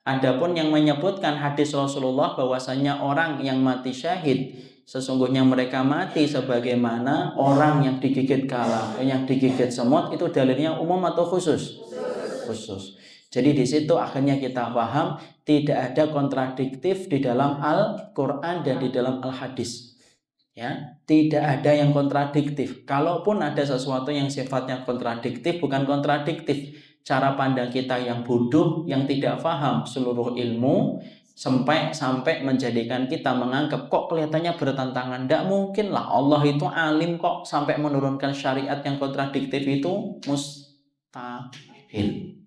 Adapun yang menyebutkan hadis Rasulullah bahwasanya orang yang mati syahid sesungguhnya mereka mati sebagaimana orang yang digigit kala, yang digigit semut, itu dalilnya umum atau khusus? Khusus. Jadi di situ akhirnya kita paham tidak ada kontradiktif di dalam Al-Qur'an dan di dalam Al-Hadis. Ya, tidak ada yang kontradiktif. Kalaupun ada sesuatu yang sifatnya kontradiktif, bukan kontradiktif. Cara pandang kita yang bodoh, yang tidak paham seluruh ilmu, sampai menjadikan kita menganggap kok kelihatannya bertentangan. Tidak mungkin lah, Allah itu alim kok sampai menurunkan syariat yang kontradiktif itu mustahil.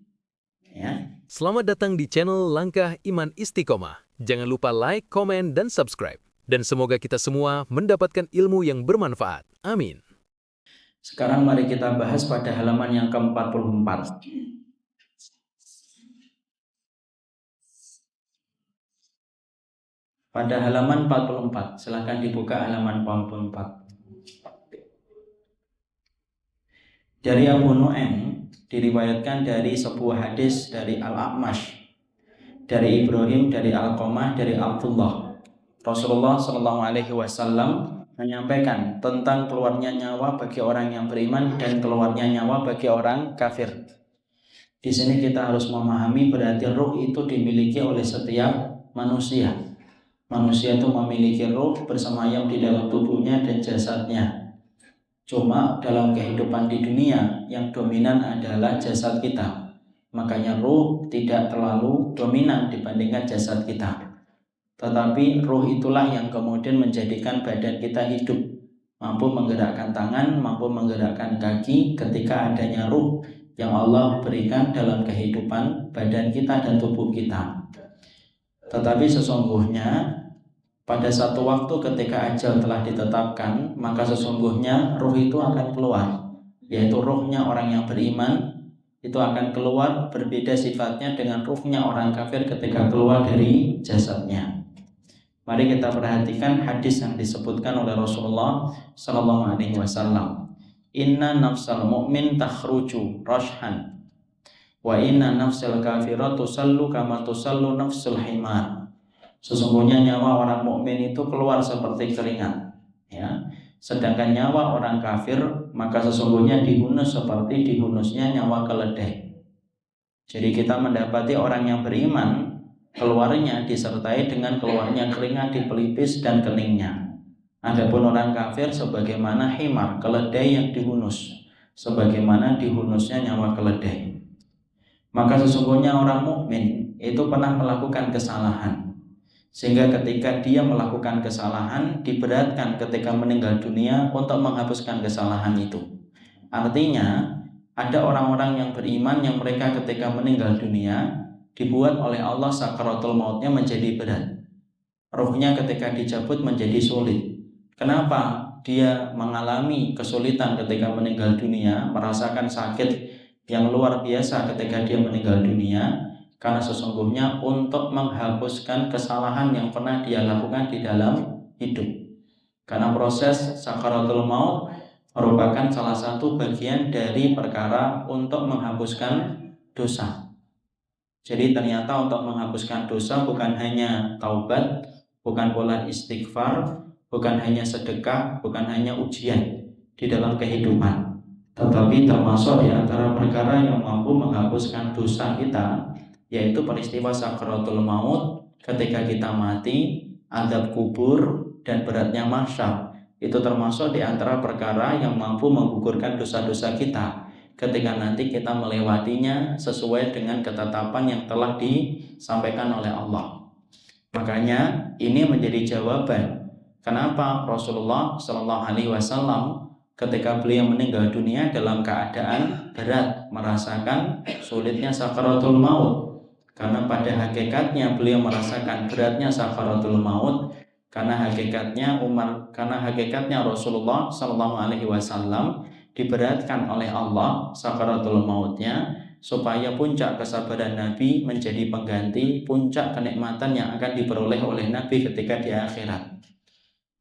Ya. Selamat datang di channel Langkah Iman Istiqomah. Jangan lupa like, komen, dan subscribe. Dan semoga kita semua mendapatkan ilmu yang bermanfaat. Amin. Sekarang mari kita bahas pada halaman yang ke-44. Pada halaman 44, silahkan dibuka halaman 44. Dari Abu Nu'aim diriwayatkan dari sebuah hadis dari Al-A'mash, dari Ibrahim, dari Al-Qamah, dari Abdullah. Rasulullah SAW menyampaikan tentang keluarnya nyawa bagi orang yang beriman dan keluarnya nyawa bagi orang kafir. Di sini kita harus memahami berarti ruh itu dimiliki oleh setiap manusia. Manusia itu memiliki ruh bersemayam di dalam tubuhnya dan jasadnya. Cuma dalam kehidupan di dunia yang dominan adalah jasad kita. Makanya ruh tidak terlalu dominan dibandingkan jasad kita. Tetapi ruh itulah yang kemudian menjadikan badan kita hidup, mampu menggerakkan tangan, mampu menggerakkan kaki ketika adanya ruh yang Allah berikan dalam kehidupan badan kita dan tubuh kita. Tetapi sesungguhnya pada satu waktu ketika ajal telah ditetapkan, maka sesungguhnya ruh itu akan keluar, yaitu ruhnya orang yang beriman itu akan keluar, berbeda sifatnya dengan ruhnya orang kafir ketika keluar dari jasadnya. Mari kita perhatikan hadis yang disebutkan oleh Rasulullah SAW. Inna nafsal mu'min takhruju rashhan wa inna nafsal kafirah tusallu kama tusallu nafsul himar. Sesungguhnya nyawa orang mukmin itu keluar seperti keringat, ya. Sedangkan nyawa orang kafir maka sesungguhnya dihunus seperti dihunusnya nyawa keledai. Jadi kita mendapati orang yang beriman keluarnya disertai dengan keluarnya keringat di pelipis dan keningnya. Adapun orang kafir sebagaimana himar, keledai yang dihunus, sebagaimana dihunusnya nyawa keledai. Maka sesungguhnya orang mukmin itu pernah melakukan kesalahan, sehingga ketika dia melakukan kesalahan diberatkan ketika meninggal dunia untuk menghapuskan kesalahan itu. Artinya ada orang-orang yang beriman yang mereka ketika meninggal dunia dibuat oleh Allah sakaratul mautnya menjadi berat. Ruhnya ketika dicabut menjadi sulit. Kenapa? Dia mengalami kesulitan ketika meninggal dunia, merasakan sakit yang luar biasa ketika dia meninggal dunia, karena sesungguhnya untuk menghapuskan kesalahan yang pernah dia lakukan di dalam hidup. Karena proses sakaratul maut merupakan salah satu bagian dari perkara untuk menghapuskan dosa. Jadi ternyata untuk menghapuskan dosa bukan hanya taubat, bukan pula istighfar, bukan hanya sedekah, bukan hanya ujian di dalam kehidupan, tetapi termasuk di antara perkara yang mampu menghapuskan dosa kita, yaitu peristiwa sakaratul maut ketika kita mati, azab kubur, dan beratnya mahsyar. Itu termasuk di antara perkara yang mampu menggugurkan dosa-dosa kita ketika nanti kita melewatinya sesuai dengan ketetapan yang telah disampaikan oleh Allah. Makanya ini menjadi jawaban kenapa Rasulullah SAW ketika beliau meninggal dunia dalam keadaan berat, merasakan sulitnya sakaratul maut. Karena pada hakikatnya beliau merasakan beratnya sakaratul maut karena hakikatnya Rasulullah SAW diberatkan oleh Allah sakaratul mautnya supaya puncak kesabaran Nabi menjadi pengganti puncak kenikmatan yang akan diperoleh oleh Nabi ketika di akhirat.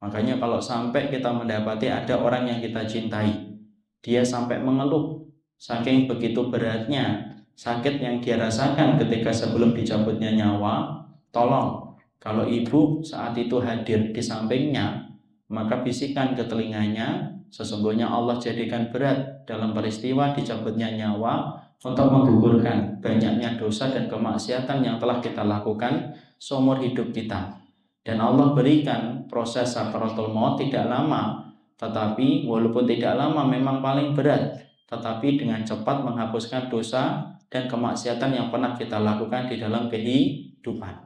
Makanya kalau sampai kita mendapati ada orang yang kita cintai, dia sampai mengeluh saking begitu beratnya sakit yang dia rasakan ketika sebelum dicabutnya nyawa, tolong kalau ibu saat itu hadir di sampingnya, maka bisikan ke telinganya, sesungguhnya Allah jadikan berat dalam peristiwa dicabutnya nyawa untuk menggugurkan banyaknya dosa dan kemaksiatan yang telah kita lakukan seumur hidup kita. Dan Allah berikan proses sakaratul maut tidak lama, tetapi walaupun tidak lama memang paling berat, tetapi dengan cepat menghapuskan dosa dan kemaksiatan yang pernah kita lakukan di dalam kehidupan.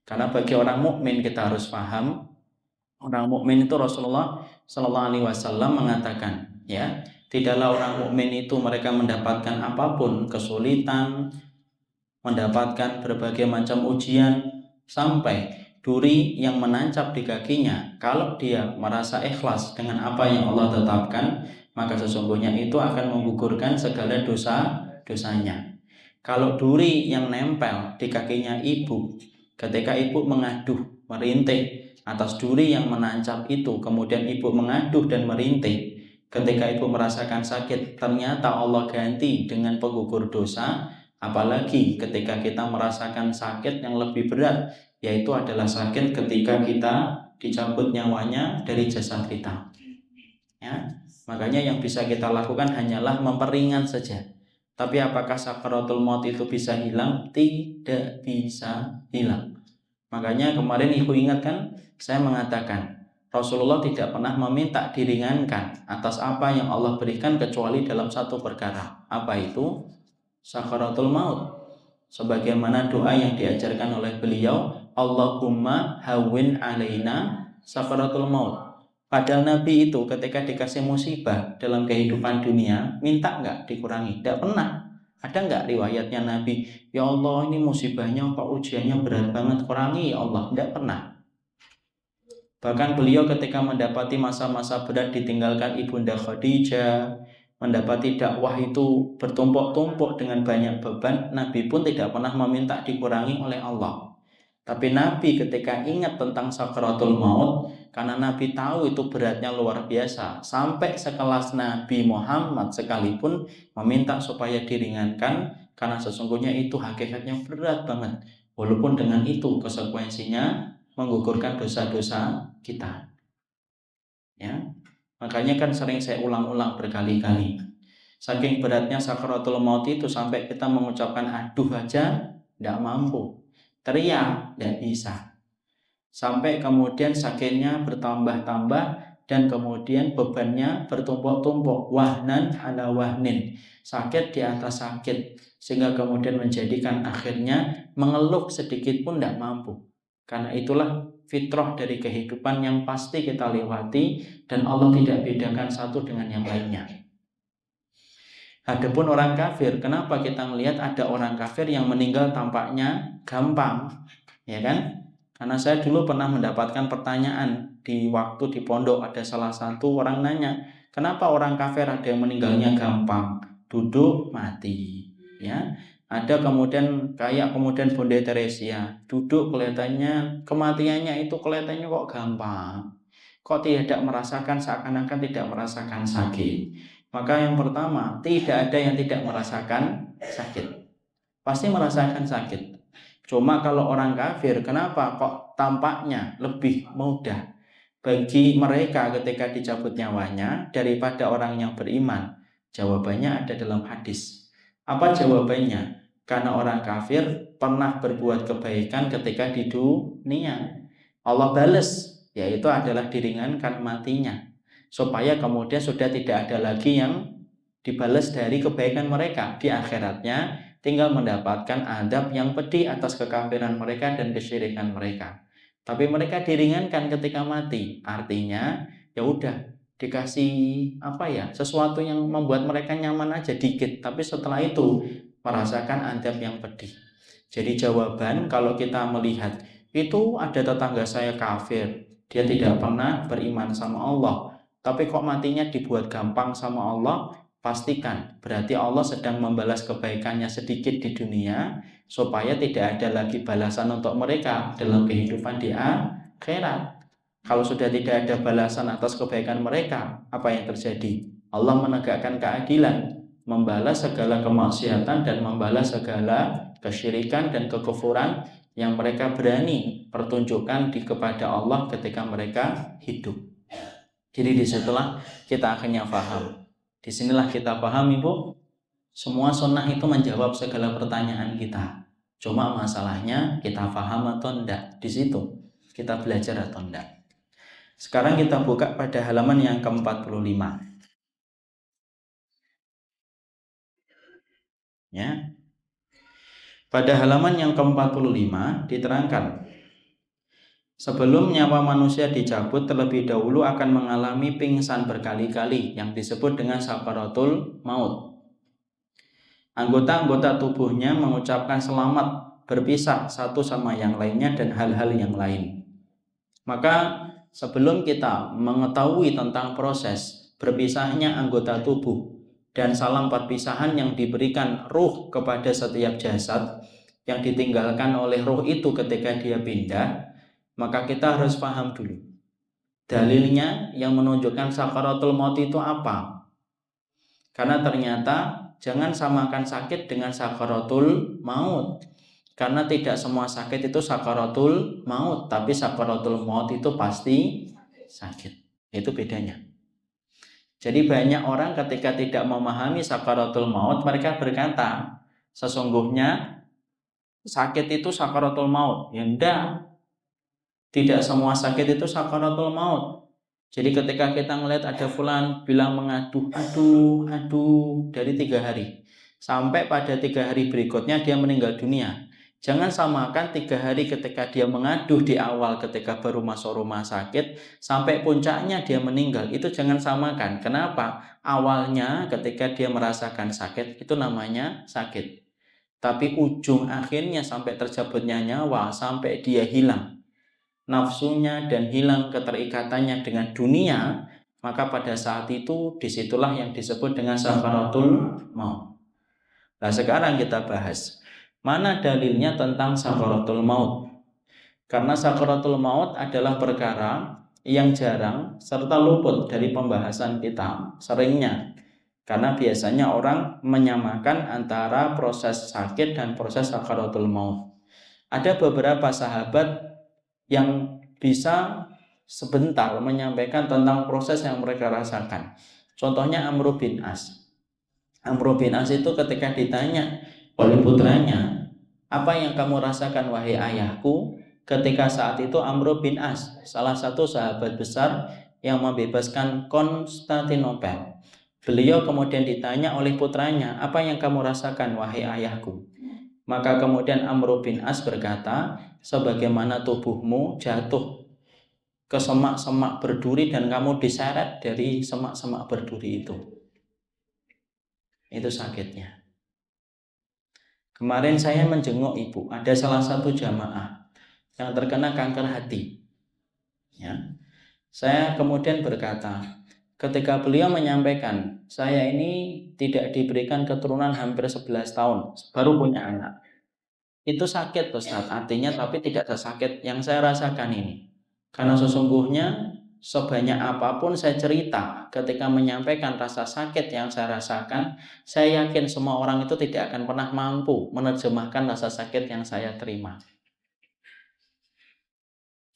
Karena bagi orang mukmin kita harus paham, orang mukmin itu Rasulullah Shallallahu Alaihi Wasallam mengatakan, ya, tidaklah orang mukmin itu mereka mendapatkan apapun kesulitan, mendapatkan berbagai macam ujian, sampai duri yang menancap di kakinya, kalau dia merasa ikhlas dengan apa yang Allah tetapkan, maka sesungguhnya itu akan menggugurkan segala dosa-dosanya. Kalau duri yang nempel di kakinya ibu, ketika ibu mengaduh, merintih atas duri yang menancap itu, kemudian ibu mengaduh dan merintih, ketika ibu merasakan sakit, ternyata Allah ganti dengan penggugur dosa. Apalagi ketika kita merasakan sakit yang lebih berat, yaitu adalah sakit ketika kita dicabut nyawanya dari jasad kita. Ya, makanya yang bisa kita lakukan hanyalah memperingan saja. Tapi apakah sakaratul maut itu bisa hilang? Tidak bisa hilang. Makanya kemarin ibu ingatkan, saya mengatakan Rasulullah tidak pernah meminta diringankan atas apa yang Allah berikan kecuali dalam satu perkara. Apa itu? Sakaratul maut. Sebagaimana doa yang diajarkan oleh beliau, Allahumma hawwin alaina sakaratul maut. Padahal Nabi itu ketika dikasih musibah dalam kehidupan dunia, minta nggak dikurangi? Tidak pernah. Ada nggak riwayatnya Nabi, ya Allah ini musibahnya kok ujiannya berat banget, kurangi ya Allah? Tidak pernah. Bahkan beliau ketika mendapati masa-masa berat ditinggalkan Ibunda Khadijah, mendapati dakwah itu bertumpuk-tumpuk dengan banyak beban, Nabi pun tidak pernah meminta dikurangi oleh Allah. Tapi Nabi ketika ingat tentang sakaratul maut, karena Nabi tahu itu beratnya luar biasa, sampai sekelas Nabi Muhammad sekalipun meminta supaya diringankan, karena sesungguhnya itu hakikatnya berat banget. Walaupun dengan itu konsekuensinya menggugurkan dosa-dosa kita. Ya. Makanya kan sering saya ulang-ulang berkali-kali. Saking beratnya sakaratul maut itu sampai kita mengucapkan aduh aja tidak mampu. Teriak tidak bisa. Sampai kemudian sakitnya bertambah-tambah dan kemudian bebannya bertumpuk-tumpuk, wahnan ala wahnin, sakit di atas sakit, sehingga kemudian menjadikan akhirnya mengeluh sedikit pun tidak mampu. Karena itulah fitrah dari kehidupan yang pasti kita lewati, dan Allah tidak bedakan satu dengan yang lainnya. Adapun orang kafir, kenapa kita melihat ada orang kafir yang meninggal tampaknya gampang, ya kan? Karena saya dulu pernah mendapatkan pertanyaan di waktu di pondok, ada salah satu orang nanya, kenapa orang kafir ada yang meninggalnya gampang, duduk mati, ya? Ada kemudian kayak kemudian Bunda Teresia, duduk kelihatannya kematiannya itu kelihatannya kok gampang, kok tidak merasakan, seakan-akan tidak merasakan sakit. Maka yang pertama, tidak ada yang tidak merasakan sakit, pasti merasakan sakit. Cuma kalau orang kafir, kenapa kok tampaknya lebih mudah bagi mereka ketika dicabut nyawanya daripada orang yang beriman? Jawabannya ada dalam hadis. Apa jawabannya? Karena orang kafir pernah berbuat kebaikan ketika di dunia, Allah balas, yaitu adalah diringankan matinya, supaya kemudian sudah tidak ada lagi yang dibalas dari kebaikan mereka. Di akhiratnya tinggal mendapatkan adab yang pedih atas kekafiran mereka dan kesyirikan mereka. Tapi mereka diringankan ketika mati. Artinya ya udah dikasih sesuatu yang membuat mereka nyaman aja dikit, tapi setelah itu merasakan adab yang pedih. Jadi jawaban kalau kita melihat itu ada tetangga saya kafir, dia tidak pernah beriman sama Allah, tapi kok matinya dibuat gampang sama Allah, pastikan berarti Allah sedang membalas kebaikannya sedikit di dunia supaya tidak ada lagi balasan untuk mereka dalam kehidupan di akhirat. Kalau sudah tidak ada balasan atas kebaikan mereka, apa yang terjadi? Allah menegakkan keadilan, membalas segala kemaksiatan dan membalas segala kesyirikan dan kekufuran yang mereka berani pertunjukkan kepada Allah ketika mereka hidup. Jadi disitulah kita akhirnya paham. Disinilah kita paham, Ibu, semua sunnah itu menjawab segala pertanyaan kita. Cuma masalahnya kita paham atau enggak. Di situ kita belajar atau enggak. Sekarang kita buka pada halaman yang ke-45. Ya. Pada halaman yang ke-45 diterangkan, sebelum nyawa manusia dicabut terlebih dahulu akan mengalami pingsan berkali-kali yang disebut dengan sakaratul maut. Anggota-anggota tubuhnya mengucapkan selamat berpisah satu sama yang lainnya dan hal-hal yang lain. Maka sebelum kita mengetahui tentang proses berpisahnya anggota tubuh dan salam perpisahan yang diberikan ruh kepada setiap jasad yang ditinggalkan oleh ruh itu ketika dia pindah, maka kita harus paham dulu dalilnya yang menunjukkan sakaratul maut itu apa. Karena ternyata jangan samakan sakit dengan sakaratul maut. Karena tidak semua sakit itu sakaratul maut, tapi sakaratul maut itu pasti sakit. Itu bedanya. Jadi banyak orang ketika tidak memahami sakaratul maut, mereka berkata, sesungguhnya sakit itu sakaratul maut. Ya enggak. Tidak semua sakit itu sakaratul maut. Jadi ketika kita melihat ada fulan bilang mengaduh, aduh dari 3 hari. Sampai pada 3 hari berikutnya dia meninggal dunia. Jangan samakan 3 hari ketika dia mengaduh di awal ketika baru masuk rumah sakit sampai puncaknya dia meninggal. Itu jangan samakan. Kenapa? Awalnya ketika dia merasakan sakit itu namanya sakit. Tapi ujung akhirnya sampai tercabutnya nyawa, sampai dia hilang nafsunya dan hilang keterikatannya dengan dunia, maka pada saat itu disitulah yang disebut dengan sakaratul maut. Nah sekarang kita bahas mana dalilnya tentang sakaratul maut. Karena sakaratul maut adalah perkara yang jarang serta luput dari pembahasan kita seringnya. Karena biasanya orang menyamakan antara proses sakit dan proses sakaratul maut. Ada beberapa sahabat yang bisa sebentar menyampaikan tentang proses yang mereka rasakan. Contohnya Amr bin As. Amr bin As itu ketika ditanya oleh putranya, apa yang kamu rasakan wahai ayahku? Ketika saat itu Amr bin As, salah satu sahabat besar yang membebaskan Konstantinopel. Beliau kemudian ditanya oleh putranya, apa yang kamu rasakan wahai ayahku? Maka kemudian Amr bin As berkata, sebagaimana tubuhmu jatuh ke semak-semak berduri dan kamu diseret dari semak-semak berduri itu. Itu sakitnya. Kemarin saya menjenguk ibu, ada salah satu jamaah yang terkena kanker hati. Ya. Saya kemudian berkata, ketika beliau menyampaikan, saya ini tidak diberikan keturunan hampir 11 tahun, baru punya anak. Itu sakit Ustaz, artinya tapi tidak sesakit yang saya rasakan ini. Karena sesungguhnya sebanyak apapun saya cerita ketika menyampaikan rasa sakit yang saya rasakan, saya yakin semua orang itu tidak akan pernah mampu menerjemahkan rasa sakit yang saya terima.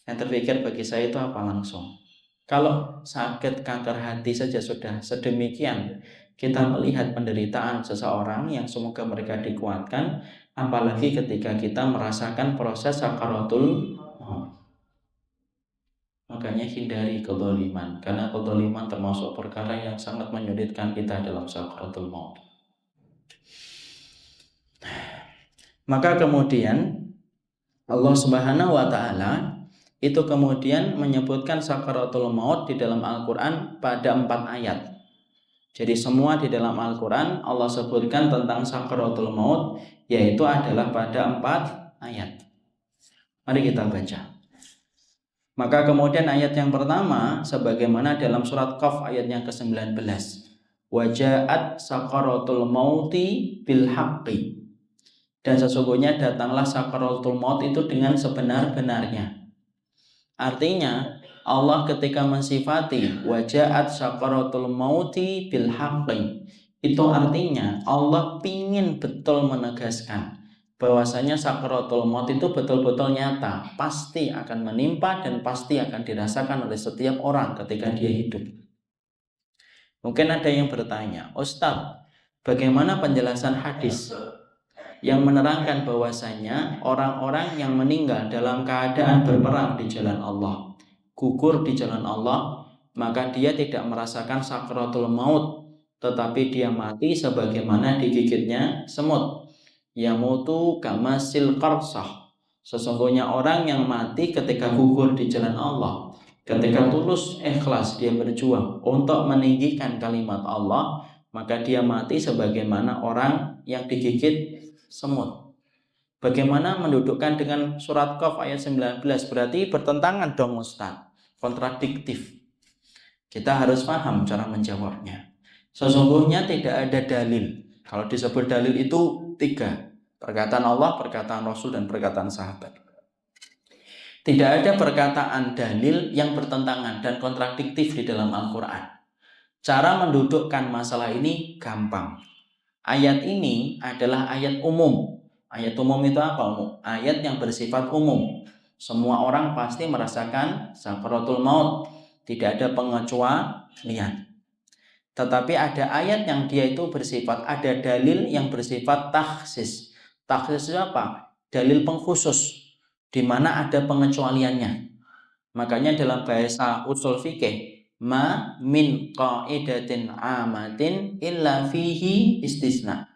Yang terpikir bagi saya itu apa langsung? Kalau sakit kanker hati saja sudah sedemikian, kita melihat penderitaan seseorang yang semoga mereka dikuatkan, apalagi ketika kita merasakan proses sakaratul maut. Makanya hindari kezaliman, karena kezaliman termasuk perkara yang sangat menyulitkan kita dalam sakaratul maut. Maka kemudian Allah Subhanahu wa taala itu kemudian menyebutkan sakaratul maut di dalam Al-Qur'an pada 4 ayat. Jadi semua di dalam Al-Qur'an Allah sebutkan tentang sakaratul maut yaitu adalah pada 4 ayat. Mari kita baca. Maka kemudian ayat yang pertama sebagaimana dalam surat Qaf ayat yang ke-19. Waja'at sakaratul mauti bil haqqi. Dan sesungguhnya datanglah sakaratul maut itu dengan sebenar-benarnya. Artinya Allah ketika mensifati waja'at sakaratul mauti bil haqqi, Itu artinya Allah pingin betul menegaskan bahwasanya sakaratul maut itu betul-betul nyata, pasti akan menimpa dan pasti akan dirasakan oleh setiap orang ketika dia hidup. Mungkin ada yang bertanya, Ustadz, bagaimana penjelasan hadis yang menerangkan bahwasanya orang-orang yang meninggal dalam keadaan berperang di jalan Allah, gugur di jalan Allah, maka dia tidak merasakan sakaratul maut, tetapi dia mati sebagaimana digigitnya semut. Yamutu kamasil qarsah. Sesungguhnya orang yang mati ketika gugur di jalan Allah, ketika tulus ikhlas dia berjuang untuk meninggikan kalimat Allah, maka dia mati sebagaimana orang yang digigit semut. Bagaimana mendudukkan dengan surat Qaf ayat 19? Berarti bertentangan dong Ustaz, kontradiktif. Kita harus paham cara menjawabnya. Sesungguhnya tidak ada dalil. Kalau disebut dalil itu 3. Perkataan Allah, perkataan Rasul, dan perkataan sahabat. Tidak ada perkataan dalil yang bertentangan dan kontradiktif di dalam Al-Quran. Cara mendudukkan masalah ini gampang. Ayat ini adalah ayat umum. Ayat umum itu apa umum? Ayat yang bersifat umum. Semua orang pasti merasakan sakaratul maut. Tidak ada pengecualian. Tetapi ada ayat yang dia itu bersifat, ada dalil yang bersifat takhsis. Takhsis itu apa? Dalil pengkhusus, di mana ada pengecualiannya. Makanya dalam bahasa usul fikih, ma min qaidatin amatin illa fihi istisna.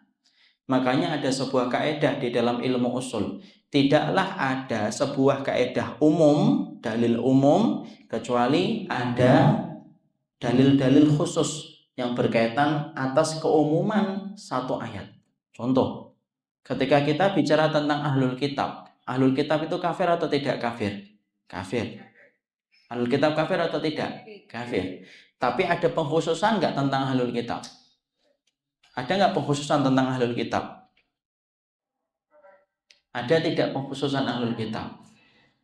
Makanya ada sebuah kaidah di dalam ilmu usul. Tidaklah ada sebuah kaidah umum, dalil umum, kecuali ada dalil-dalil khusus yang berkaitan atas keumuman satu ayat. Contoh, ketika kita bicara tentang ahlul kitab itu kafir atau tidak kafir? Kafir. Ahlul kitab kafir atau tidak? Kafir. Tapi ada pengkhususan nggak tentang ahlul kitab? Ada nggak pengkhususan tentang ahlul kitab? Ada tidak pengkhususan ahlul kitab?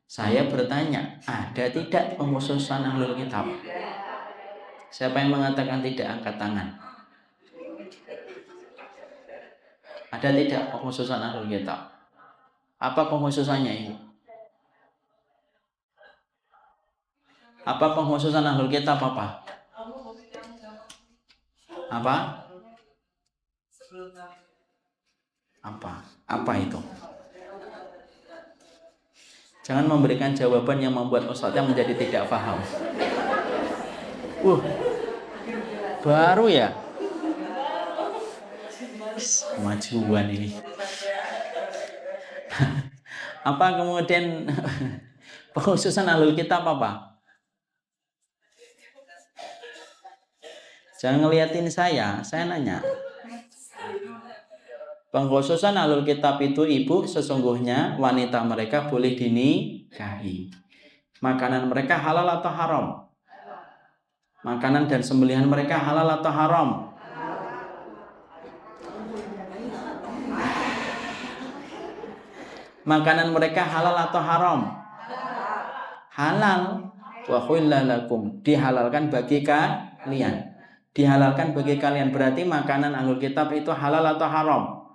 Saya bertanya, ada tidak pengkhususan ahlul kitab? Siapa yang mengatakan tidak, angkat tangan. Ada tidak pengkhususan ahlul kitab? Apa pengkhususannya ini? Apa pengkhususan ahlul kitab apa? Apa? Apa itu? Jangan memberikan jawaban yang membuat ustadznya menjadi tidak paham. Baru ya? Kemajuan ini. Apa kemudian pengkhususan ahlul kitab apa? Jangan ngeliatin saya nanya. Pengkhususan ahlul kitab itu ibu, sesungguhnya wanita mereka boleh dinikahi. Makanan mereka halal atau haram? Makanan dan sembelihan mereka halal atau haram? Makanan mereka halal atau haram? Halal. Wa khillalakum, dihalalkan bagi kalian. Dihalalkan bagi kalian berarti makanan ahlul kitab itu halal atau haram?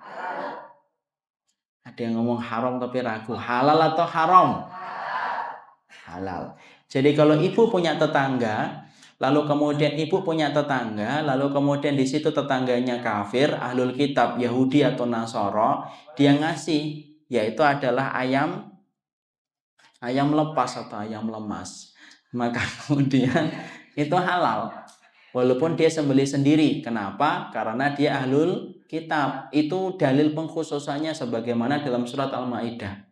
Ada yang ngomong haram tapi ragu. Halal atau haram? Halal. Jadi kalau ibu punya tetangga, lalu kemudian di situ tetangganya kafir, ahlul kitab, Yahudi atau Nasara, dia ngasih, yaitu adalah ayam lepas atau ayam lemas. Maka kemudian itu halal. Walaupun dia sembelih sendiri. Kenapa? Karena dia ahlul kitab. Itu dalil pengkhususannya sebagaimana dalam surat Al-Maidah.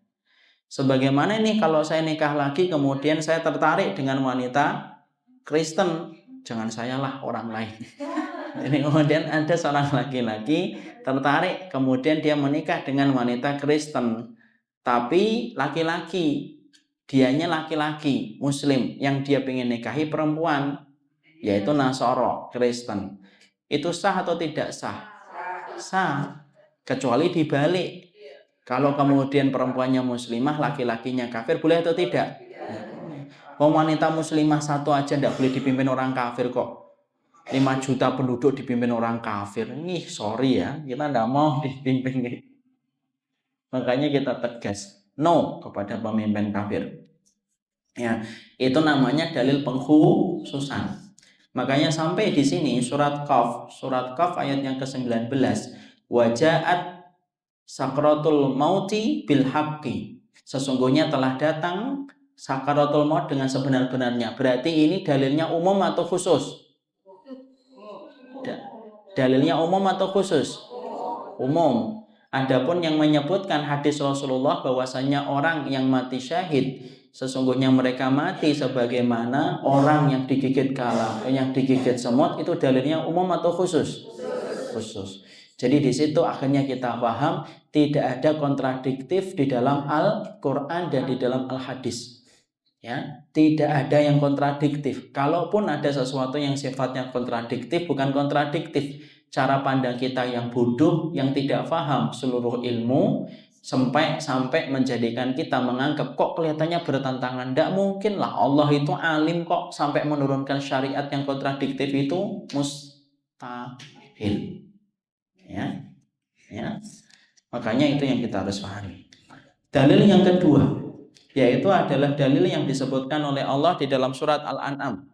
Sebagaimana ini kalau saya nikah lagi kemudian saya tertarik dengan wanita Kristen, jangan saya lah, orang lain. Jadi kemudian ada seorang laki-laki tertarik kemudian dia menikah dengan wanita Kristen, tapi laki-laki, dianya laki-laki Muslim yang dia ingin nikahi perempuan, yaitu Nasara Kristen. Itu sah atau tidak sah? Sah, kecuali dibalik. Kalau kemudian perempuannya muslimah, laki-lakinya kafir, boleh atau tidak? Wanita muslimah satu aja tidak boleh dipimpin orang kafir kok. 5 juta penduduk dipimpin orang kafir. Nih, sorry ya, kita nggak mau dipimpin. Makanya kita tegas no kepada pemimpin kafir. Ya, itu namanya dalil pengkhususan. Makanya sampai di sini surat Qaf ayat yang ke-19, waja'at sakratul mauti bil haqqi. Sesungguhnya telah datang sakaratul maut dengan sebenar-benarnya. Berarti ini dalilnya umum atau khusus? Dalilnya umum atau khusus? Umum. Adapun yang menyebutkan hadis Rasulullah bahwasanya orang yang mati syahid sesungguhnya mereka mati sebagaimana orang yang digigit kala, yang digigit semut, itu dalilnya umum atau khusus? Khusus. Jadi di situ akhirnya kita paham tidak ada kontradiktif di dalam Al-Qur'an dan di dalam Al-Hadis. Ya, tidak ada yang kontradiktif. Kalaupun ada sesuatu yang sifatnya kontradiktif, bukan kontradiktif. Cara pandang kita yang bodoh, yang tidak paham seluruh ilmu, sampai menjadikan kita menganggap kok kelihatannya bertentangan. Tidak mungkin lah, Allah itu alim kok sampai menurunkan syariat yang kontradiktif, itu mustahil. Ya. Makanya itu yang kita harus pahami. Dalil yang kedua, yaitu adalah dalil yang disebutkan oleh Allah di dalam surat Al-An'am.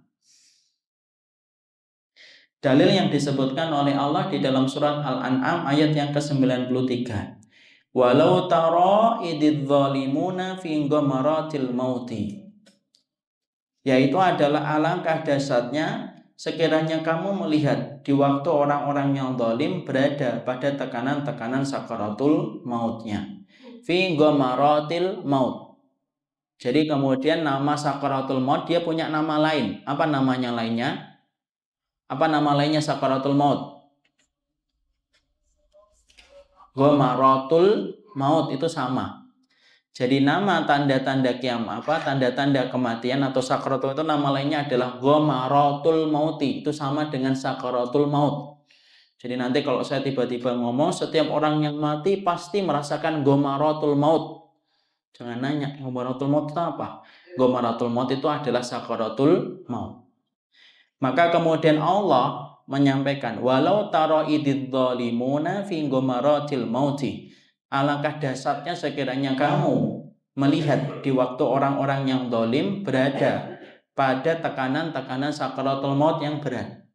Dalil yang disebutkan oleh Allah di dalam surat Al-An'am ayat yang ke-93. Walau tara ididz zalimuna fi ghamaratil mauti. Yaitu adalah alangkah dahsyatnya sekiranya kamu melihat di waktu orang-orang yang zalim berada pada tekanan-tekanan sakaratul mautnya. Fi ghamaratil maut. Jadi kemudian nama sakaratul maut dia punya nama lain. Apa namanya lainnya? Apa nama lainnya sakaratul maut? Ghamaratul maut itu sama. Jadi nama tanda-tanda kiamat, tanda-tanda kematian atau sakaratul itu nama lainnya adalah ghamaratul mauti. Itu sama dengan sakaratul maut. Jadi nanti kalau saya tiba-tiba ngomong setiap orang yang mati pasti merasakan ghamaratul maut. Jangan nanya ghamaratul maut itu apa? Ghamaratul maut itu adalah sakaratul maut. Maka kemudian Allah menyampaikan walau tara ididz zalimuna fi ghamaratil mauti. Alangkah dahsyatnya sekiranya kamu melihat di waktu orang-orang yang zalim berada pada tekanan-tekanan sakaratul maut yang berat.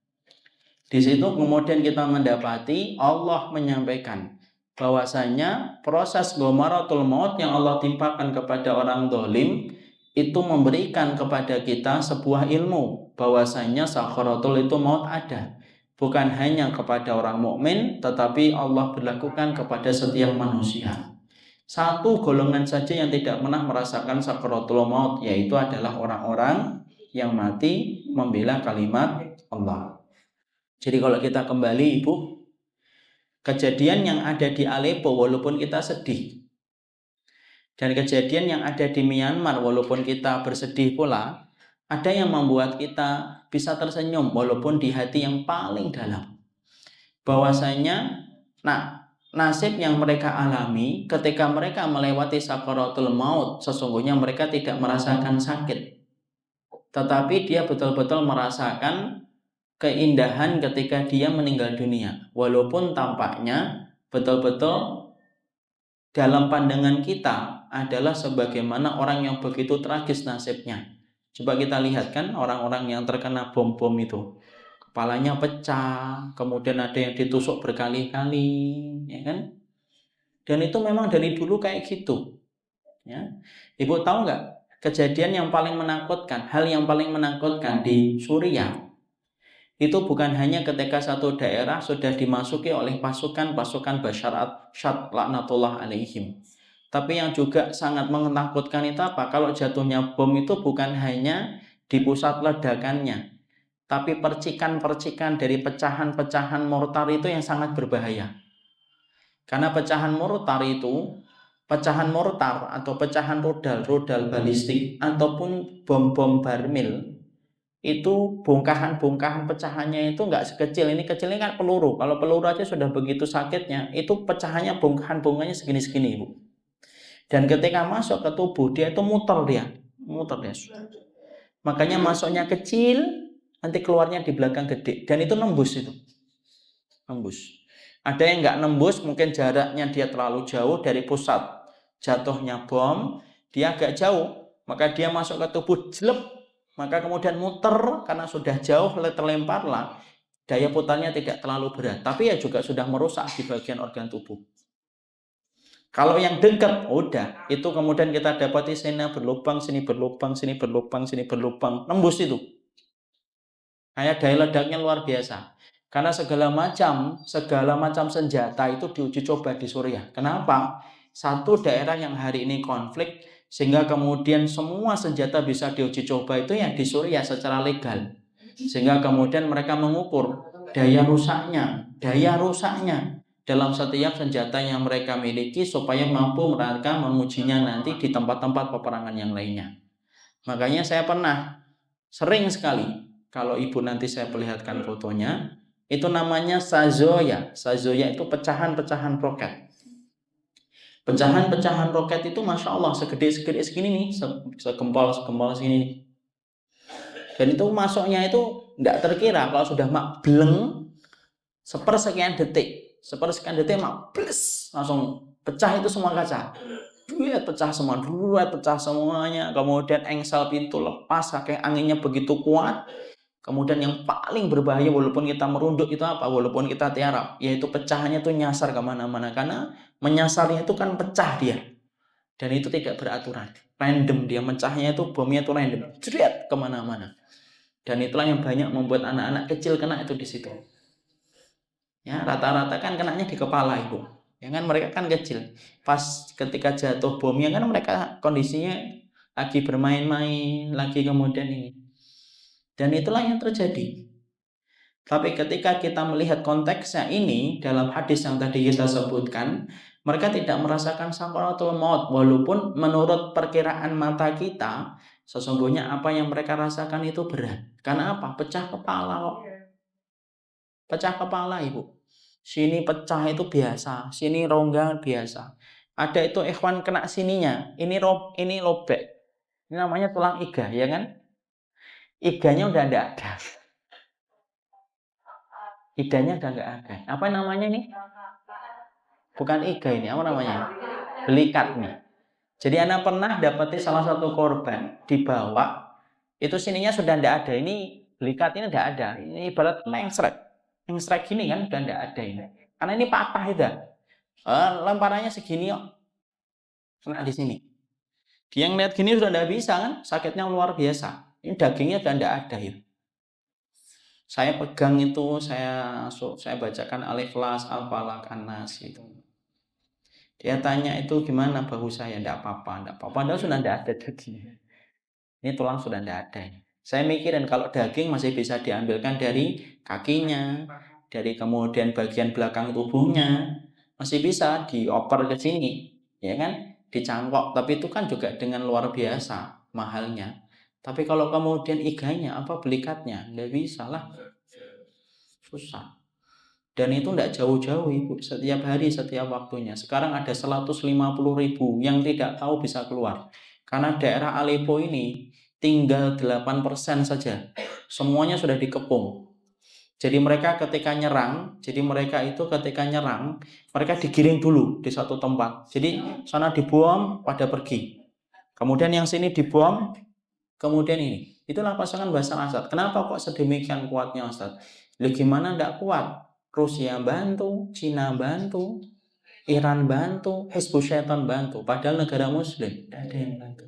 Di situ kemudian kita mendapati Allah menyampaikan bahwasanya proses ghamaratul maut yang Allah timpakan kepada orang zalim itu memberikan kepada kita sebuah ilmu bahwasanya sakaratul itu maut ada. Bukan hanya kepada orang mukmin, tetapi Allah berlakukan kepada setiap manusia. Satu golongan saja yang tidak pernah merasakan sakaratul maut, yaitu adalah orang-orang yang mati membela kalimat Allah. Jadi kalau kita kembali Ibu, kejadian yang ada di Aleppo walaupun kita sedih, dan kejadian yang ada di Myanmar walaupun kita bersedih pula, ada yang membuat kita bisa tersenyum walaupun di hati yang paling dalam. Bahwasanya nasib yang mereka alami ketika mereka melewati sakaratul maut, sesungguhnya mereka tidak merasakan sakit. Tetapi dia betul-betul merasakan keindahan ketika dia meninggal dunia. Walaupun tampaknya betul-betul dalam pandangan kita adalah sebagaimana orang yang begitu tragis nasibnya. Coba kita lihat kan orang-orang yang terkena bom-bom itu. Kepalanya pecah, kemudian ada yang ditusuk berkali-kali, ya kan? Dan itu memang dari dulu kayak gitu. Ya. Ibu tahu nggak kejadian yang paling menakutkan, hal yang paling menakutkan di Suriah itu bukan hanya ketika satu daerah sudah dimasuki oleh pasukan Bashar al-Assad laknatullah alaihim. Tapi yang juga sangat menakutkan itu apa? Kalau jatuhnya bom itu bukan hanya di pusat ledakannya, tapi percikan-percikan dari pecahan-pecahan mortar itu yang sangat berbahaya. Karena pecahan mortar atau pecahan rudal balistik ataupun bom-bom barmil, itu bongkahan-bongkahan pecahannya itu nggak sekecil. Ini kecilnya kan peluru. Kalau peluru aja sudah begitu sakitnya, itu pecahannya bongkahan-bongkahannya segini-segini, Ibu. Dan ketika masuk ke tubuh dia itu muter dia. Makanya masuknya kecil, nanti keluarnya di belakang gede. Dan itu nembus itu. Nembus. Ada yang nggak nembus, mungkin jaraknya dia terlalu jauh dari pusat jatuhnya bom, dia agak jauh, maka dia masuk ke tubuh jelek, maka kemudian muter karena sudah jauh terlemparlah. Daya putarnya tidak terlalu berat, tapi ya juga sudah merusak di bagian organ tubuh. Kalau yang dekat, udah, itu kemudian kita dapati sini berlubang, sini berlubang, sini berlubang, sini berlubang, nembus itu. Kayak daya ledaknya luar biasa. Karena segala macam senjata itu diuji coba di Suriah. Kenapa? Satu daerah yang hari ini konflik, sehingga kemudian semua senjata bisa diuji coba itu ya di Suriah secara legal. Sehingga kemudian mereka mengukur daya rusaknya dalam setiap senjata yang mereka miliki supaya mampu mereka mengujinya nanti di tempat-tempat peperangan yang lainnya. Makanya saya pernah sering sekali kalau ibu nanti saya perlihatkan fotonya, itu namanya Sazoya. Sazoya itu pecahan-pecahan roket. Pecahan-pecahan roket itu Masya Allah segede-segede segini nih, segempal segini nih. Dan itu masuknya itu tidak terkira kalau sudah mak bleng sepersekian detik mak bles, langsung pecah itu semua kaca. Pecah semuanya. Kemudian engsel pintu lepas, kayak anginnya begitu kuat. Kemudian yang paling berbahaya walaupun kita merunduk itu apa? Walaupun kita tiarap, yaitu pecahannya itu nyasar kemana-mana. Karena menyasarnya itu kan pecah dia. Dan itu tidak beraturan. Random dia mecahnya itu, bomnya itu random. Jret kemana-mana. Dan itulah yang banyak membuat anak-anak kecil kena itu di situ. Ya, rata-rata kan kenanya di kepala ibu. Ya kan mereka kan kecil. Pas ketika jatuh bomnya kan mereka kondisinya lagi bermain-main, lagi kemudian ini. Dan itulah yang terjadi. Tapi ketika kita melihat konteksnya ini dalam hadis yang tadi kita sebutkan, mereka tidak merasakan sakaratul maut walaupun menurut perkiraan mata kita sesungguhnya apa yang mereka rasakan itu berat. Karena apa? Pecah kepala kok. Pecah kepala ibu. Sini pecah itu biasa, sini rongga biasa. Ada itu ikhwan kena sininya, ini lobek. Ini namanya tulang iga, ya kan? Iganya udah enggak ada. Idanya udah nggak ada. Apa namanya nih? Bukan iga ini, apa namanya? Belikat nih. Jadi anak pernah dapati salah satu korban dibawa, itu sininya sudah nggak ada. Ini belikat ini nggak ada. Ini ibarat mengsrek gini kan udah nggak ada ini. Karena ini patah itu. Lemparannya segini kok. Kena di sini. Dia yang lihat gini sudah nggak bisa kan? Sakitnya luar biasa. Ini dagingnya udah nggak ada itu. Saya pegang itu, saya bacakan Alif Las, Al-Falaq, An-Nas itu. Dia tanya itu gimana bahu saya, enggak apa-apa. Padahal sudah enggak ada daging. Ini tulang sudah enggak ada. Saya mikirin kalau daging masih bisa diambilkan dari kakinya, dari kemudian bagian belakang tubuhnya, masih bisa dioper ke sini, ya kan? Dicangkok, tapi itu kan juga dengan luar biasa mahalnya. Tapi kalau kemudian iganya, apa belikatnya, nggak bisa lah. Susah. Dan itu tidak jauh-jauh ibu, setiap hari, setiap waktunya. Sekarang ada 150.000 yang tidak tahu bisa keluar. Karena daerah Aleppo ini tinggal 8% saja. Semuanya sudah dikepung. Jadi mereka ketika nyerang, mereka digiring dulu di satu tempat. Jadi sana dibom, pada pergi. Kemudian yang sini dibom, kemudian ini. Itulah pasangan Bashar Assad. Kenapa kok sedemikian kuatnya Ustaz? Lalu gimana tidak kuat? Rusia bantu, Cina bantu, Iran bantu, Hizbus Syaitan bantu. Padahal negara Muslim tidak ada yang bantu.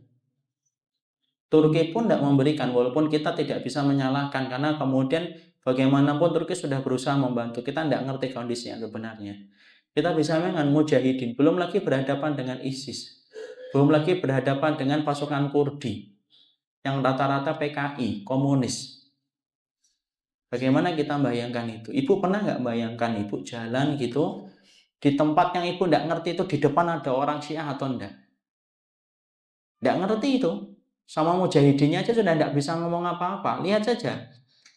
Turki pun tidak memberikan, walaupun kita tidak bisa menyalahkan karena kemudian bagaimanapun Turki sudah berusaha membantu. Kita tidak ngerti kondisi yang sebenarnya. Kita bisa dengan mujahidin, belum lagi berhadapan dengan ISIS, belum lagi berhadapan dengan pasukan Kurdi yang rata-rata PKI, komunis. Bagaimana kita bayangkan itu? Ibu pernah nggak bayangkan ibu jalan gitu di tempat yang ibu nggak ngerti itu di depan ada orang Syiah atau enggak? Nggak ngerti itu. Sama mujahidinnya aja sudah nggak bisa ngomong apa-apa. Lihat saja.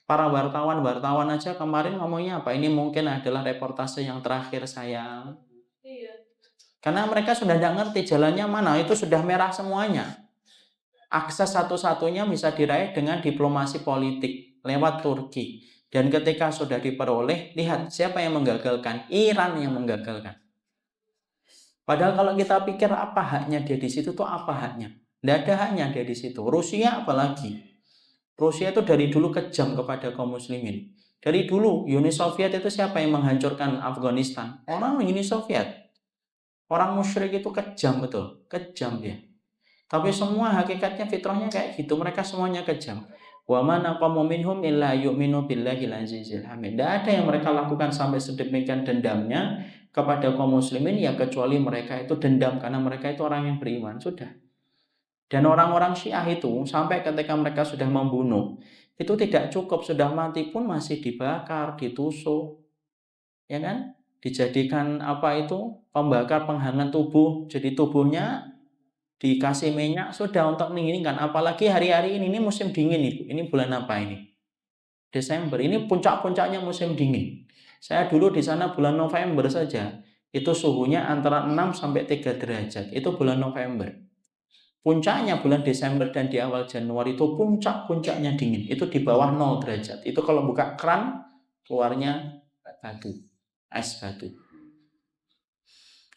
Para wartawan aja kemarin ngomongnya apa? Ini mungkin adalah reportase yang terakhir saya. Karena mereka sudah nggak ngerti jalannya mana. Itu sudah merah semuanya. Akses satu-satunya bisa diraih dengan diplomasi politik. lewat Turki. Dan ketika sudah diperoleh, lihat siapa yang menggagalkan? Iran yang menggagalkan. Padahal kalau kita pikir apa haknya dia di situ tuh apa haknya? Tidak ada haknya dia di situ. Rusia apalagi? Rusia itu dari dulu kejam kepada kaum muslimin. Dari dulu Uni Soviet itu siapa yang menghancurkan Afghanistan? Orang Uni Soviet. Orang musyrik itu kejam betul, kejam dia. Tapi semua hakikatnya fitrahnya kayak gitu, mereka semuanya kejam. Wa ma naqamu minhum illa yu'minu billahil azizil hamid. Tidak ada yang mereka lakukan sampai sedemikian dendamnya kepada kaum muslimin ya kecuali mereka itu dendam karena mereka itu orang yang beriman, sudah. Dan orang-orang Syiah itu sampai ketika mereka sudah membunuh, itu tidak cukup, sudah mati pun masih dibakar, ditusuk. Ya kan? Dijadikan apa itu? Pembakar penghangat tubuh. Jadi tubuhnya dikasih minyak sudah untuk menginginkan. Apalagi hari-hari ini musim dingin Ibu. Ini bulan apa ini? Desember. Ini puncak-puncaknya musim dingin. Saya dulu di sana bulan November saja. Itu suhunya antara 6 sampai 3 derajat. Itu bulan November. Puncaknya bulan Desember dan di awal Januari itu puncak-puncaknya dingin. Itu di bawah 0 derajat. Itu kalau buka keran keluarnya batu, es batu.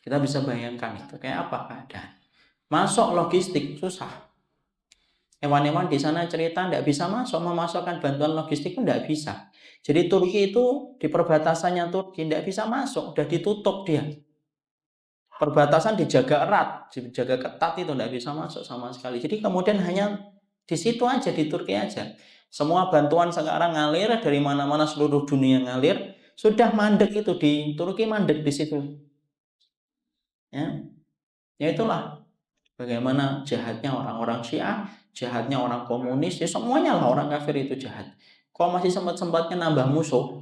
Kita bisa bayangkan itu kayak apa keadaan. Masuk logistik susah. Hewan-hewan di sana cerita tidak bisa masuk, memasukkan bantuan logistik pun tidak bisa. Jadi Turki itu di perbatasannya Turki tidak bisa masuk, udah ditutup dia. Perbatasan dijaga erat, dijaga ketat, itu tidak bisa masuk sama sekali. Jadi kemudian hanya di situ aja, di Turki aja. Semua bantuan sekarang ngalir dari mana-mana, seluruh dunia ngalir. Sudah mandek itu di Turki, mandek di situ. Ya itulah bagaimana jahatnya orang-orang Syiah, jahatnya orang komunis, ya semuanya lah orang kafir itu jahat. Kok masih sempat-sempatnya nambah musuh,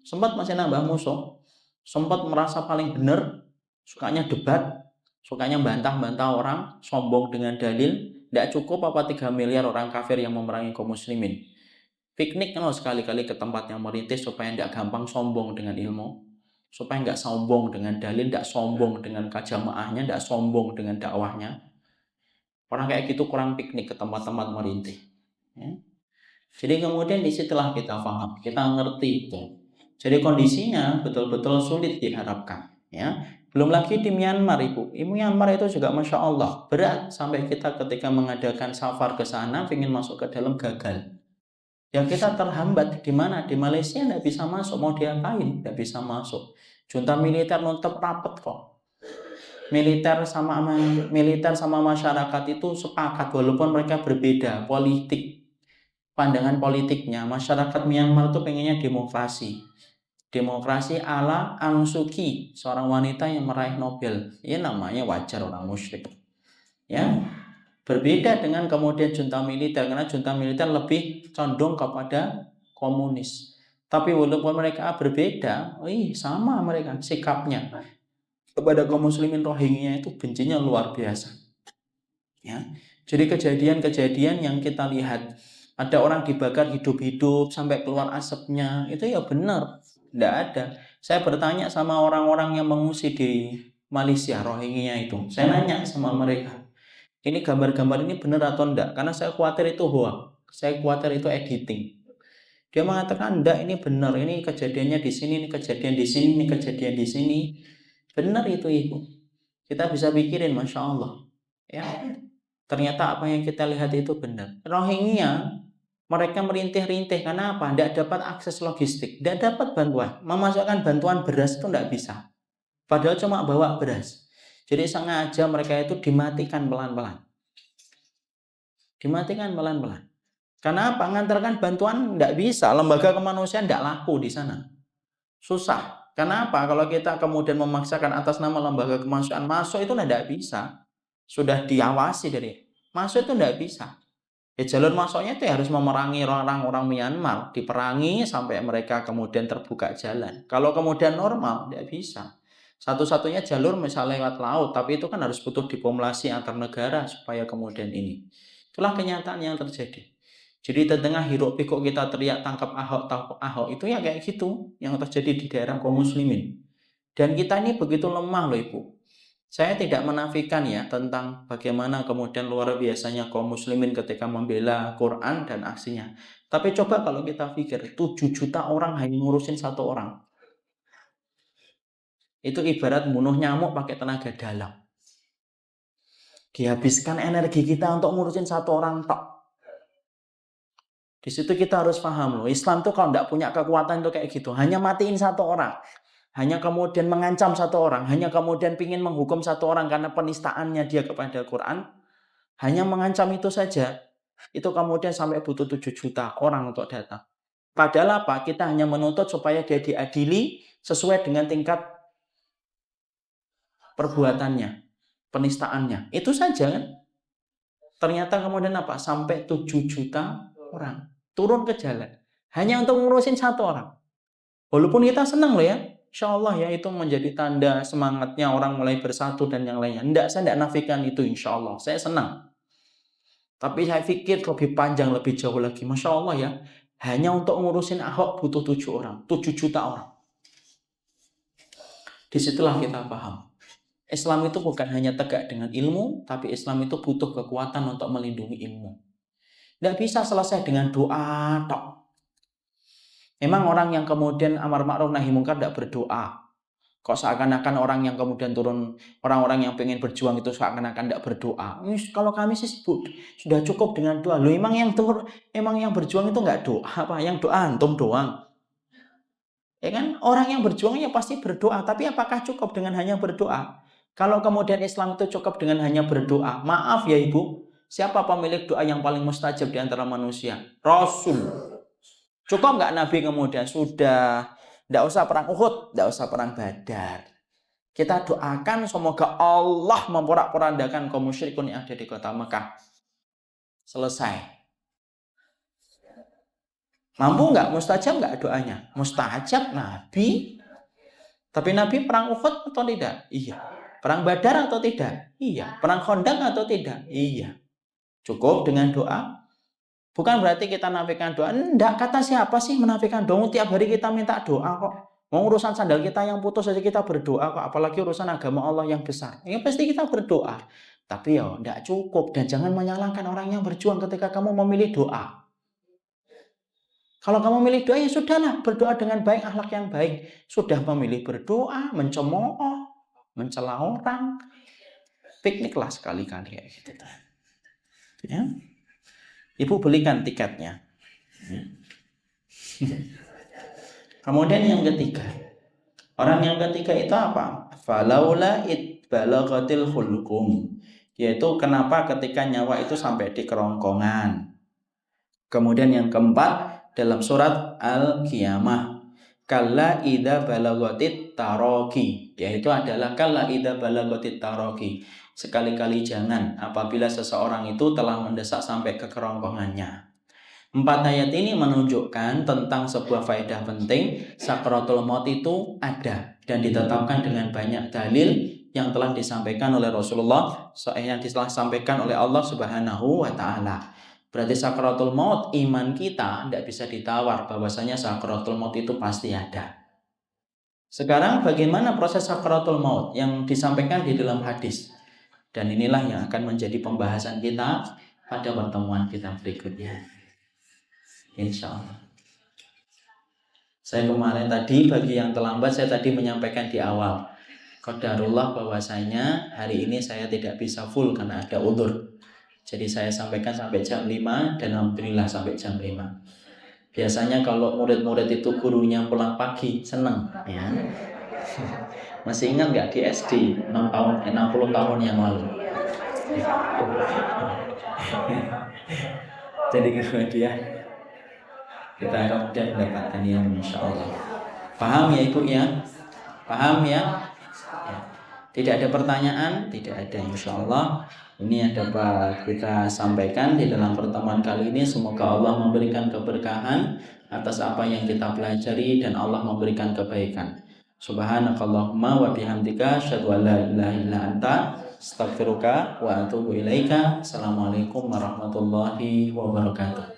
masih nambah musuh, sempat merasa paling benar, sukanya debat, sukanya bantah-bantah orang, sombong dengan dalil. Tidak cukup apa 3 miliar orang kafir yang memerangi kaum muslimin. Piknik kan sekali-kali ke tempat yang merintis supaya tidak gampang sombong dengan ilmu, supaya nggak sombong dengan dalil, tidak sombong dengan kajamaahnya, tidak sombong dengan dakwahnya. Orang kayak gitu kurang piknik ke tempat-tempat merintih. Ya. Jadi kemudian disitulah kita paham, kita ngerti itu. Jadi kondisinya betul-betul sulit diharapkan. Ya. Belum lagi di Myanmar Ibu. Myanmar itu juga Masya Allah berat sampai kita ketika mengadakan safar ke sana, ingin masuk ke dalam gagal. Ya kita terhambat di mana? Di Malaysia tidak bisa masuk, mau diapain? Tidak bisa masuk. Junta militer nutup rapat kok. Militer sama masyarakat itu sepakat walaupun mereka berbeda politik, pandangan politiknya. Masyarakat Myanmar itu pengennya demokrasi ala Aung Suu Kyi, seorang wanita yang meraih Nobel. Ya namanya wajar orang musyrik. Ya berbeda dengan kemudian junta militer, karena junta militer lebih condong kepada komunis. Tapi walaupun mereka berbeda, sama mereka sikapnya kepada kaum muslimin Rohingya itu bencinya luar biasa. Ya. Jadi kejadian-kejadian yang kita lihat, ada orang dibakar hidup-hidup sampai keluar asapnya, itu ya benar, tidak ada. Saya bertanya sama orang-orang yang mengungsi di Malaysia Rohingya itu, saya nanya sama mereka, ini gambar-gambar ini benar atau enggak? Karena saya khawatir itu hoax, saya khawatir itu editing. Dia mengatakan enggak, ini benar, ini kejadiannya di sini, ini kejadian di sini, ini kejadian di sini. Benar itu Ibu. Kita bisa pikirin, Masya Allah. Ya, ternyata apa yang kita lihat itu benar. Rohingya, mereka merintih-rintih karena apa? Tidak dapat akses logistik, tidak dapat bantuan. Memasukkan bantuan beras itu tidak bisa. Padahal cuma bawa beras. Jadi sengaja mereka itu dimatikan pelan-pelan. Dimatikan pelan-pelan. Karena apa? Ngantarkan bantuan tidak bisa. Lembaga kemanusiaan tidak laku di sana. Susah. Kenapa? Kalau kita kemudian memaksakan atas nama lembaga kemanusiaan masuk itu tidak bisa. Sudah diawasi dari masuk itu tidak bisa. Ya jalur masuknya itu harus memerangi orang-orang Myanmar, diperangi sampai mereka kemudian terbuka jalan. Kalau kemudian normal tidak bisa. Satu-satunya jalur misalnya lewat laut, tapi itu kan harus butuh diplomasi antar negara supaya kemudian ini. Itulah kenyataan yang terjadi. Jadi di tengah hiruk pikuk kita teriak tangkap Ahok itu ya kayak gitu yang terjadi di daerah kaum muslimin. Dan kita ini begitu lemah loh Ibu. Saya tidak menafikan ya tentang bagaimana kemudian luar biasanya kaum muslimin ketika membela Quran dan aksinya. Tapi coba kalau kita pikir 7 juta orang hanya ngurusin satu orang. Itu ibarat bunuh nyamuk pakai tenaga dalam. Dihabiskan energi kita untuk ngurusin satu orang tok. Di situ kita harus paham loh, Islam tuh kalau tidak punya kekuatan tuh kayak gitu, hanya matiin satu orang, hanya kemudian mengancam satu orang, hanya kemudian ingin menghukum satu orang karena penistaannya dia kepada Quran, hanya mengancam itu saja, itu kemudian sampai butuh 7 juta orang untuk datang. Padahal apa? Kita hanya menuntut supaya dia diadili sesuai dengan tingkat perbuatannya, penistaannya. Itu saja kan. Ternyata kemudian apa? Sampai 7 juta orang turun ke jalan. Hanya untuk ngurusin satu orang. Walaupun kita senang loh ya. Insya Allah ya itu menjadi tanda semangatnya orang mulai bersatu dan yang lainnya. Saya tidak nafikan itu insya Allah. Saya senang. Tapi saya pikir lebih panjang, lebih jauh lagi. Masya Allah ya. Hanya untuk ngurusin Ahok butuh 7 orang. 7 juta orang. Disitulah kita paham. Islam itu bukan hanya tegak dengan ilmu, tapi Islam itu butuh kekuatan untuk melindungi ilmu. Tidak bisa selesai dengan doa tok. Memang orang yang kemudian amar ma'ruf nahi mungkar tidak berdoa. Kok seakan-akan orang yang kemudian turun, orang-orang yang pengen berjuang itu seakan-akan tidak berdoa. Kalau kami sih sudah cukup dengan doa. Loh, emang yang berjuang itu nggak doa apa? Yang doa antum doang. Ya kan? Orang yang berjuang ya pasti berdoa. Tapi apakah cukup dengan hanya berdoa? Kalau kemudian Islam itu cukup dengan hanya berdoa, maaf ya Ibu, siapa pemilik doa yang paling mustajab di antara manusia? Rasul. Cukup nggak Nabi kemudian? Sudah. Tidak usah perang Uhud, tidak usah perang Badar. Kita doakan semoga Allah memporak-porandakan kaum musyrikun yang ada di kota Mekah. Selesai. Mampu nggak? Mustajab nggak doanya? Mustajab Nabi. Tapi Nabi perang Uhud atau tidak? Iya. Perang Badar atau tidak? Iya. Perang Khandaq atau tidak? Iya. Cukup dengan doa. Bukan berarti kita menafikan doa. Enggak, kata siapa sih menafikan doa? Tiap hari kita minta doa kok. Mau urusan sandal kita yang putus saja kita berdoa kok. Apalagi urusan agama Allah yang besar. Ya pasti kita berdoa. Tapi ya enggak cukup. Dan jangan menyalahkan orang yang berjuang ketika kamu memilih doa. Kalau kamu memilih doa ya sudahlah. Berdoa dengan baik, akhlak yang baik. Sudah memilih berdoa, mencemooh, mencela orang. Pikniklah sekali-kali kayak gitu. Ya. Ibu belikan tiketnya. Kemudian yang ketiga. Orang yang ketiga itu apa? Falaula balaghatil hulqum. Yaitu kenapa ketika nyawa itu sampai di kerongkongan. Kemudian yang keempat dalam surat Al-Qiyamah. Kalla idza balaghatit taraqi. Yaitu adalah kalla idza balaghatit taraqi. Sekali-kali jangan apabila seseorang itu telah mendesak sampai ke kerongkongannya. 4 ayat ini menunjukkan tentang sebuah faedah penting. Sakratul maut itu ada dan ditetapkan dengan banyak dalil yang telah disampaikan oleh Rasulullah, yang telah disampaikan oleh Allah Subhanahu wa Ta'ala. Berarti sakratul maut, iman kita tidak bisa ditawar bahwasanya sakratul maut itu pasti ada. Sekarang bagaimana proses sakratul maut yang disampaikan di dalam hadis? Dan inilah yang akan menjadi pembahasan kita pada pertemuan kita berikutnya. Insya Allah. Saya kemarin tadi, bagi yang terlambat, saya tadi menyampaikan di awal. Qadarullah bahwasanya hari ini saya tidak bisa full karena ada udzur. Jadi saya sampaikan sampai jam 5 dan alhamdulillah sampai jam 5. Biasanya kalau murid-murid itu gurunya pulang pagi, senang ya. Masih ingat nggak di SD 60 tahun yang lalu? Jadi kemudian kita kemudian mendapatkan yang insya Allah. Paham ya Ibu ya? Paham ya? Ya. Tidak ada pertanyaan? Tidak ada insya Allah. Ini yang dapat kita sampaikan di dalam pertemuan kali ini. Semoga Allah memberikan keberkahan atas apa yang kita pelajari dan Allah memberikan kebaikan. Subhanakallahumma wa bihamdika asyhadu an la ilaha illa anta astaghfiruka wa atubu ilaika. Assalamualaikum warahmatullahi wabarakatuh.